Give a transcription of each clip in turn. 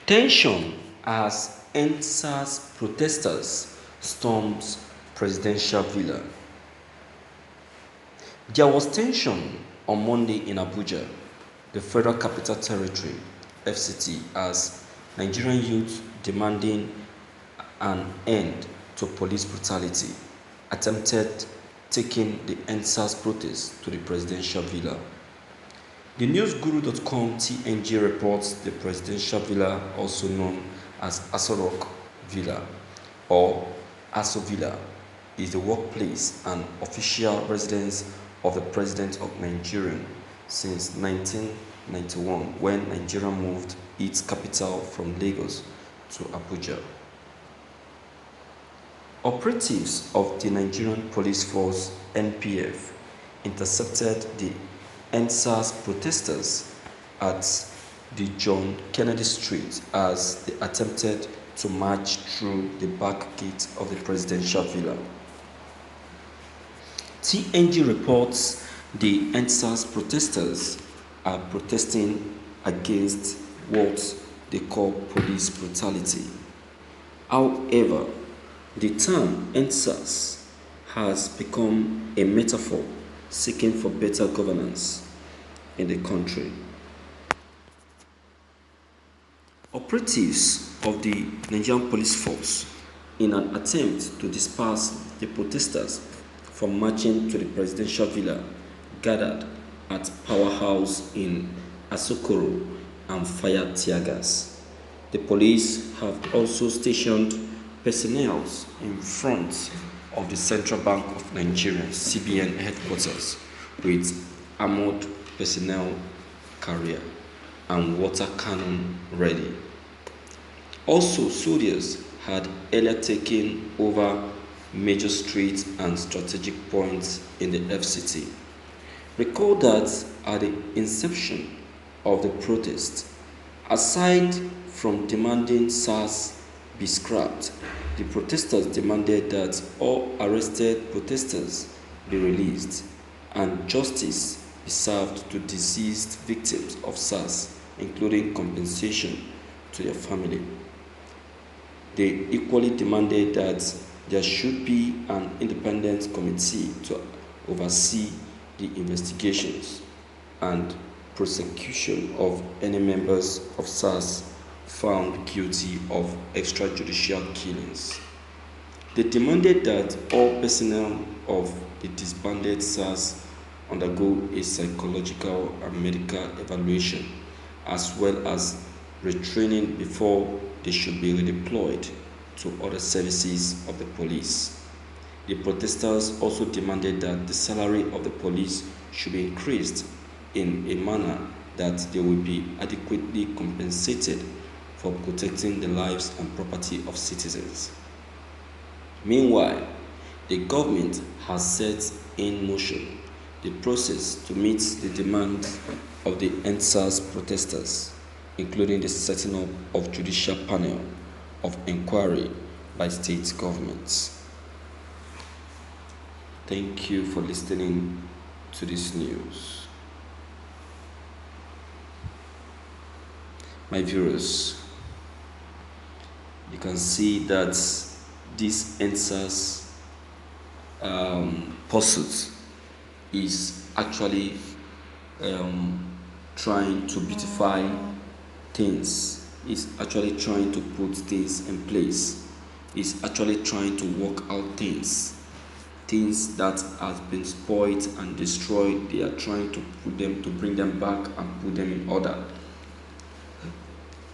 Tension as NSAS protesters stormed presidential villa. There was tension on Monday in Abuja, the Federal Capital Territory (FCT), as Nigerian youth demanding an end to police brutality attempted taking the NSAS protest to the presidential villa. The newsguru.com TNG reports the presidential villa, also known as Aso Rock Villa or Aso Villa, is the workplace and official residence of the President of Nigeria since 1991, when Nigeria moved its capital from Lagos to Abuja. Operatives of the Nigerian Police Force (NPF) intercepted the NSAS protesters at the John Kennedy Street as they attempted to march through the back gate of the presidential villa. TNG reports the NSAS protesters are protesting against what they call police brutality. However, the term NSAS has become a metaphor seeking for better governance in the country. Operatives of the Nigerian Police Force, in an attempt to disperse the protesters from marching to the presidential villa, gathered at Powerhouse in Asokoro and fired tear gas. The police have also stationed personnel in front of the Central Bank of Nigeria (CBN) headquarters with armored personnel carrier and water cannon ready. Also, soldiers had earlier taken over major streets and strategic points in the FCT. Recall that at the inception of the protest, aside from demanding SARS be scrapped, the protesters demanded that all arrested protesters be released and justice be served to deceased victims of SARS, including compensation to their family. They equally demanded that there should be an independent committee to oversee the investigations and prosecution of any members of SARS found guilty of extrajudicial killings. They demanded that all personnel of the disbanded SARS undergo a psychological and medical evaluation, as well as retraining before they should be redeployed to other services of the police. The protesters also demanded that the salary of the police should be increased in a manner that they will be adequately compensated for protecting the lives and property of citizens. Meanwhile, the government has set in motion the process to meet the demands of the NSAS protesters, including the setting up of judicial panel of inquiry by state governments. Thank you for listening to this news. My viewers, you can see that this NSAS pursuit is actually trying to beautify things, is actually trying to put things in place, is actually trying to work out things that have been spoiled and destroyed. They are trying to bring them back and put them in order.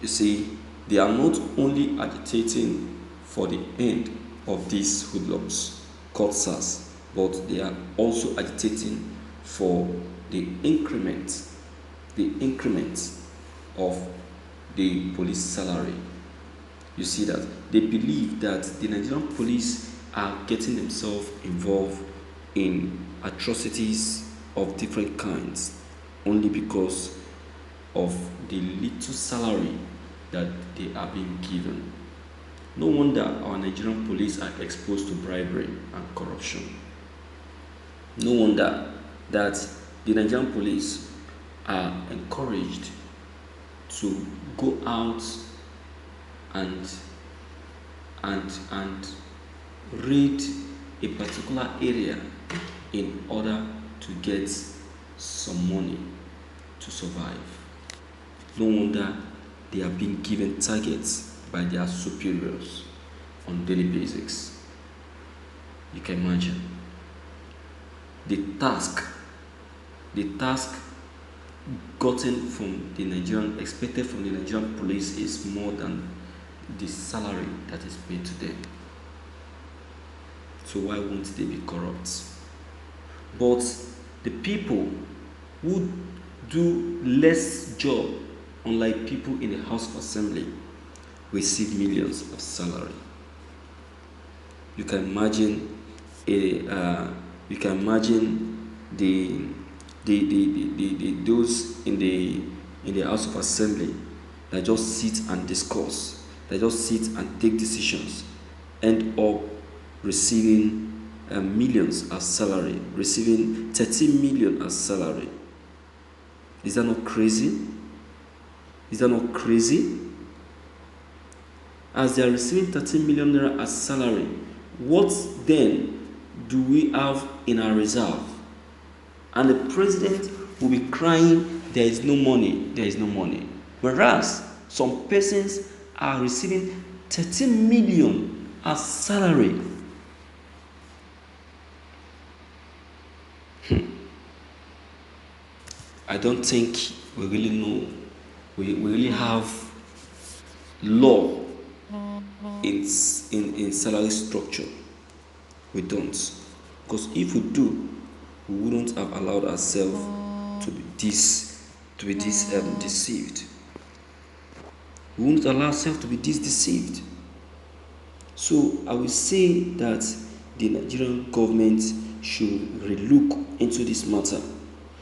You see, they are not only agitating for the end of these hoodlums called SARS, but they are also agitating for the increment of the police salary. You see that they believe that the Nigerian police are getting themselves involved in atrocities of different kinds only because of the little salary that they are being given. No wonder our Nigerian police are exposed to bribery and corruption. No wonder that the Nigerian police are encouraged to go out and and raid a particular area in order to get some money to survive. No wonder they are being given targets by their superiors on daily basis. You can imagine. The task expected from the Nigerian police is more than the salary that is paid to them. So why won't they be corrupt? But the people who do less job, unlike people in the House of Assembly, receive millions of salary. You can imagine those in the House of Assembly that just sit and discuss, that just sit and take decisions, end up receiving millions as salary, receiving 13 million as salary. Is that not crazy? Is that not crazy? As they are receiving 13 million naira as salary, what then do we have in our reserve? And the president will be crying, there is no money, there is no money. Whereas some persons are receiving 13 million as salary. I don't think we really know, we really have law in salary structure. We don't. Because if we do, we wouldn't have allowed ourselves to be deceived. We wouldn't allow ourselves to be deceived. So I will say that the Nigerian government should relook into this matter,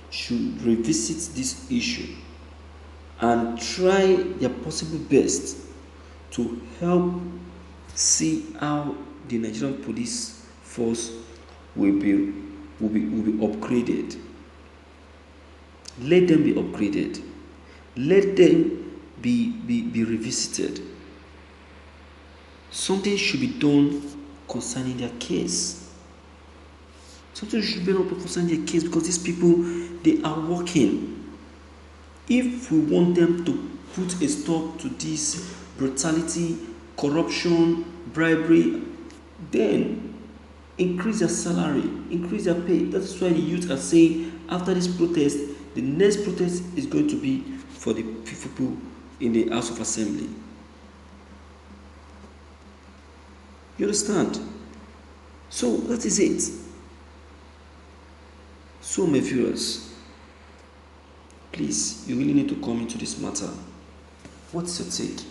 should revisit this issue, and try their possible best to help see how the Nigerian police force will be upgraded. Let them be upgraded. Let them be revisited. Something should be done concerning their case. Something should be done concerning their case, because these people, they are working. If we want them to put a stop to this brutality, corruption, bribery, then increase their salary, increase their pay. That's why the youth are saying, after this protest, the next protest is going to be for the people in the House of Assembly. You understand? So that is it. So my viewers, please, you really need to come into this matter. What's your take?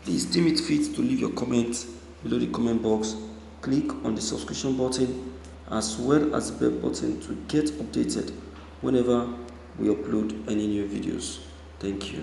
Please deem it fit to leave your comment below the comment box. Click on the subscription button as well as the bell button to get updated whenever we upload any new videos. Thank you.